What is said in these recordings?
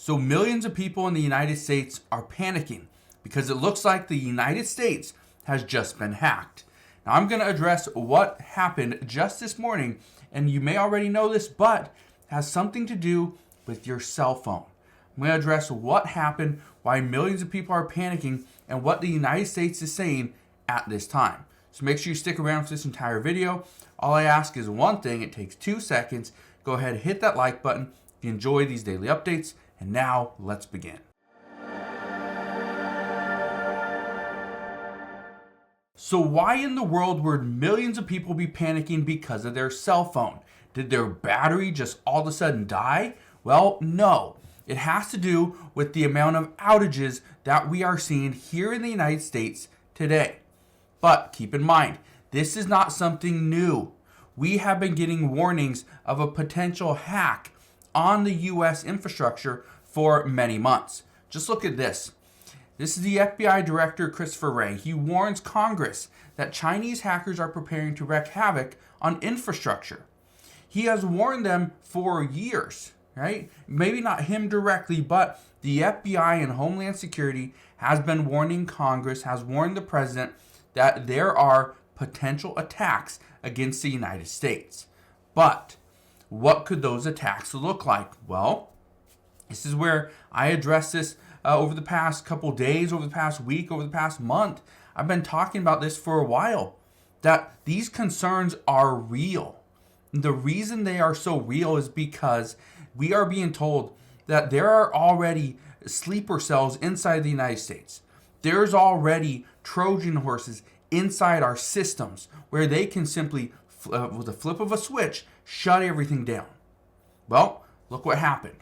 So millions of people in the United States are panicking because it looks like the United States has just been hacked. Now I'm going to address what happened just this morning, and you may already know this, but it has something to do with your cell phone. I'm going to address what happened, why millions of people are panicking, and what the United States is saying at this time. So make sure you stick around for this entire video. All I ask is one thing. It takes 2 seconds. Go ahead and hit that like button if you enjoy these daily updates. And now let's begin. So why in the world would millions of people be panicking because of their cell phone? Did their battery just all of a sudden die? Well, no. It has to do with the amount of outages that we are seeing here in the United States today. But keep in mind, this is not something new. We have been getting warnings of a potential hack on the US infrastructure for many months. Just look at this. This is the FBI Director Christopher Wray. He warns Congress that Chinese hackers are preparing to wreak havoc on infrastructure. He has warned them for years, right? Maybe not him directly, but the FBI and Homeland Security has been warning Congress, has warned the president that there are potential attacks against the United States. But what could those attacks look like? Well, this is where I address this over the past couple days, over the past week, over the past month. I've been talking about this for a while, that these concerns are real. The reason they are so real is because we are being told that there are already sleeper cells inside the United States. There's already Trojan horses inside our systems where they can simply, with a flip of a switch, shut everything down. Well, look what happened.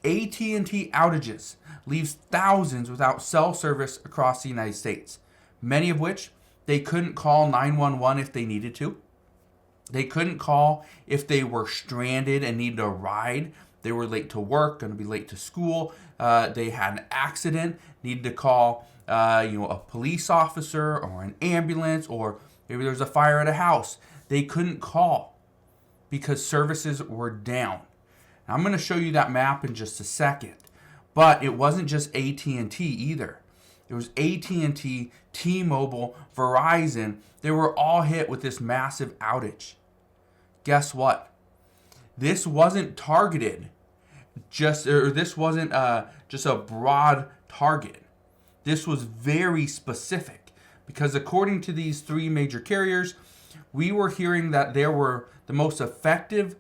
AT&T outages leaves thousands without cell service across the United States, many of which they couldn't call 911 if they needed to. They couldn't call if they were stranded and needed a ride. They were late to work, going to be late to school. They had an accident, needed to call a police officer or an ambulance, or maybe there's a fire at a house. They couldn't call because services were down. Now, I'm going to show you that map in just a second. But it wasn't just AT&T either. It was AT&T, T-Mobile, Verizon. They were all hit with this massive outage. Guess what? This wasn't targeted. This wasn't just a broad target. This was very specific because according to these 3 major carriers, we were hearing that there were the most affected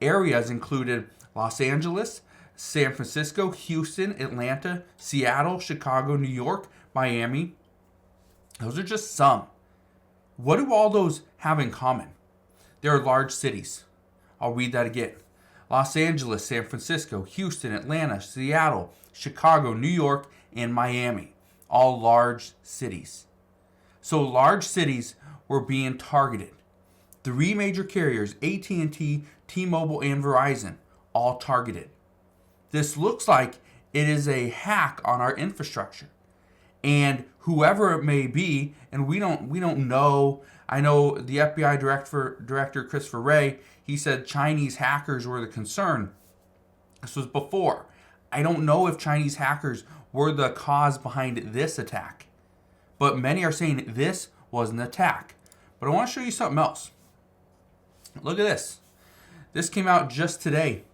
areas included Los Angeles, San Francisco, Houston, Atlanta, Seattle, Chicago, New York, Miami. Those are just some. What do all those have in common? They're large cities. I'll read that again. Los Angeles, San Francisco, Houston, Atlanta, Seattle, Chicago, New York, and Miami. All large cities. So large cities were being targeted. 3 major carriers, AT&T, T-Mobile, and Verizon, all targeted. This looks like it is a hack on our infrastructure. And whoever it may be, and we don't know. I know the FBI Director Christopher Wray, he said Chinese hackers were the concern. This was before. I don't know if Chinese hackers were the cause behind this attack. But many are saying this was an attack. But I want to show you something else. Look at this. This came out just today.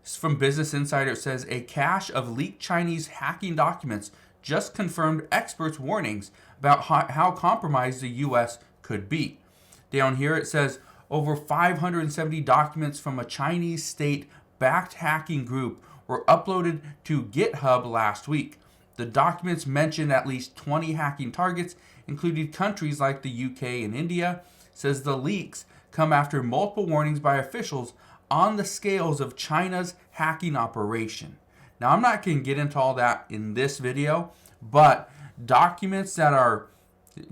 This is from Business Insider. It says a cache of leaked Chinese hacking documents just confirmed experts' warnings about how compromised the U.S. could be. Down here it says over 570 documents from a Chinese state-backed hacking group were uploaded to GitHub last week. The documents mentioned at least 20 hacking targets, including countries like the UK and India. It says the leaks come after multiple warnings by officials on the scales of China's hacking operation. Now, I'm not going to get into all that in this video, but documents that are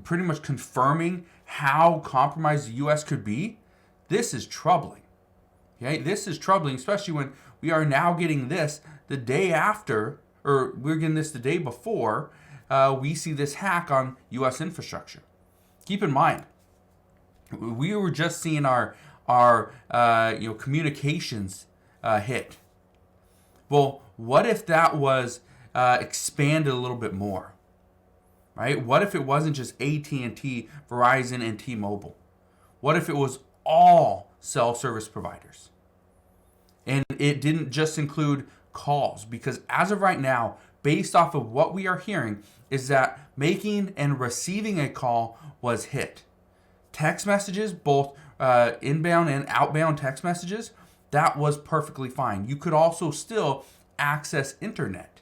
pretty much confirming how compromised the U.S. could be, this is troubling. Okay, this is troubling, especially when we are now getting this the day after, or we're getting this the day before we see this hack on U.S. infrastructure. Keep in mind, we were just seeing our communications hit. Well, what if that was expanded a little bit more, right? What if it wasn't just AT&T, Verizon, and T-Mobile? What if it was all cell service providers? And it didn't just include calls, because as of right now, based off of what we are hearing, is that making and receiving a call was hit. Text messages, both inbound and outbound text messages, that was perfectly fine. You could also still access internet.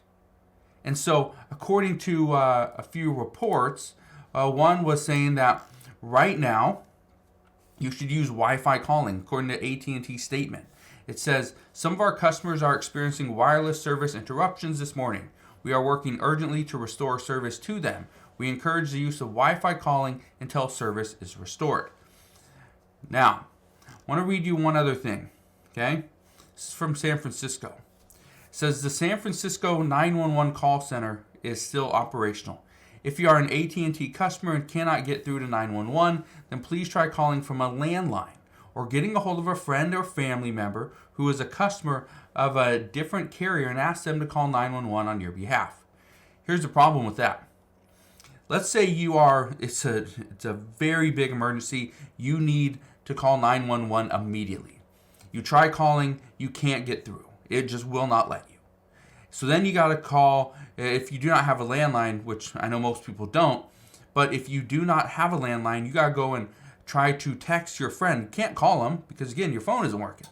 And so, according to a few reports, one was saying that right now you should use Wi-Fi calling, according to AT&T statement. It says, some of our customers are experiencing wireless service interruptions this morning. We are working urgently to restore service to them. We encourage the use of Wi-Fi calling until service is restored. Now, I want to read you one other thing, okay? This is from San Francisco. It says, the San Francisco 911 call center is still operational. If you are an AT&T customer and cannot get through to 911, then please try calling from a landline or getting a hold of a friend or family member who is a customer of a different carrier and ask them to call 911 on your behalf. Here's the problem with that. Let's say it's a very big emergency. You need to call 911 immediately. You try calling, you can't get through. It just will not let you. So then you got to call, if you do not have a landline, which I know most people don't, but if you do not have a landline, you got to go and try to text your friend. You can't call them because, again, your phone isn't working.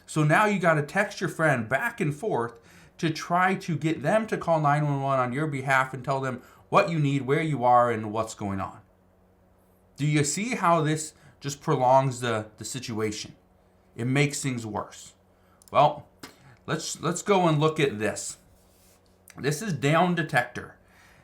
So now you got to text your friend back and forth to try to get them to call 911 on your behalf and tell them what you need, where you are, and what's going on. Do you see how this just prolongs the situation? It makes things worse. Well, let's go and look at this. This is Down Detector.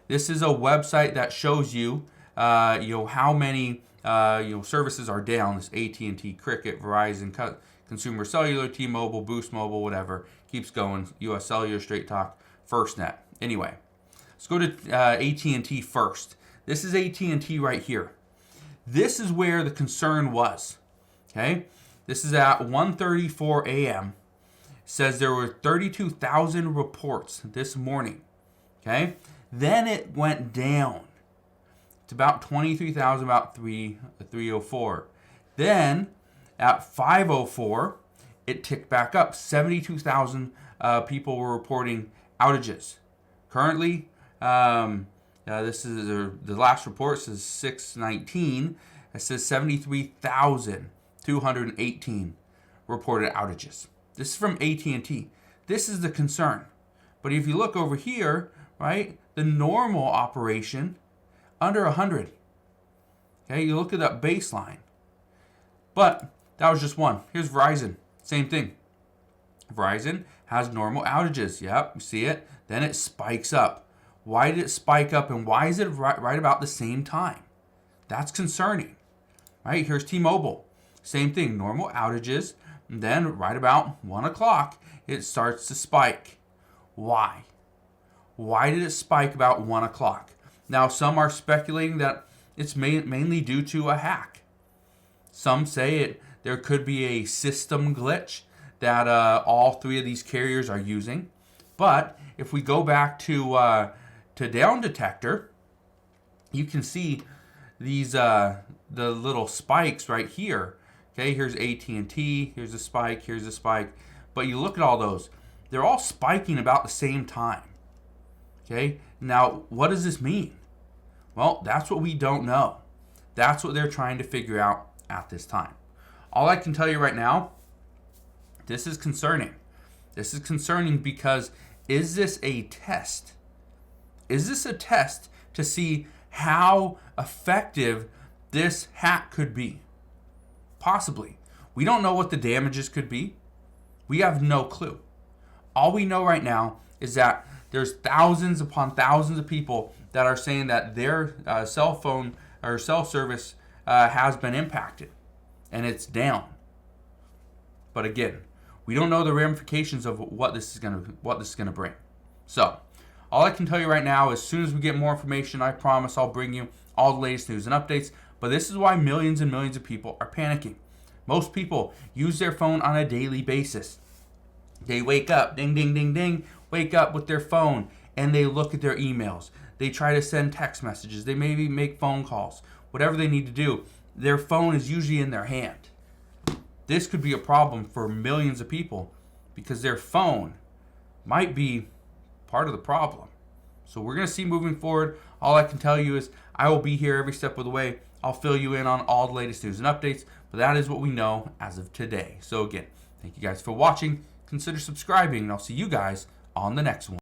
This is a website that shows you, how many services are down. This AT&T, Cricket, Verizon, Consumer Cellular, T-Mobile, Boost Mobile, whatever. Keeps going. US Cellular, Straight Talk, FirstNet. Anyway, let's go to AT&T first. This is AT&T right here. This is where the concern was. Okay, this is at 1:34 a.m. Says there were 32,000 reports this morning. Okay, then it went down. It's about 23,000, about 304. Then at 5:04, it ticked back up. 72,000 people were reporting outages. Currently, this is the last report. Says 6/19. It says 73,218 reported outages. This is from AT&T. This is the concern. But if you look over here, right, the normal operation, under 100. Okay, you look at that baseline. But that was just one. Here's Verizon. Same thing. Verizon has normal outages. Yep, you see it. Then it spikes up. Why did it spike up, and why is it right about the same time? That's concerning. Right, here's T-Mobile. Same thing, normal outages. And then right about 1 o'clock, it starts to spike. Why? Why did it spike about 1 o'clock? Now, some are speculating that it's mainly due to a hack. Some say there could be a system glitch that all three of these carriers are using. But if we go back to Down Detector, you can see these the little spikes right here. Okay, here's AT&T, here's a spike, here's a spike. But you look at all those, they're all spiking about the same time. Okay, now what does this mean? Well, that's what we don't know. That's what they're trying to figure out at this time. All I can tell you right now, this is concerning. This is concerning because is this a test? Is this a test to see how effective this hack could be? Possibly. We don't know what the damages could be. We have no clue. All we know right now is that there's thousands upon thousands of people that are saying that their cell phone or cell service has been impacted and it's down. But again, we don't know the ramifications of what this is gonna bring. So, all I can tell you right now, as soon as we get more information, I promise I'll bring you all the latest news and updates. But this is why millions and millions of people are panicking. Most people use their phone on a daily basis. They wake up, ding, ding, ding, ding, wake up with their phone, and they look at their emails. They try to send text messages. They maybe make phone calls. Whatever they need to do, their phone is usually in their hand. This could be a problem for millions of people because their phone might be part of the problem. So we're going to see moving forward. All I can tell you is I will be here every step of the way. I'll fill you in on all the latest news and updates, but that is what we know as of today. So again, thank you guys for watching. Consider subscribing, and I'll see you guys on the next one.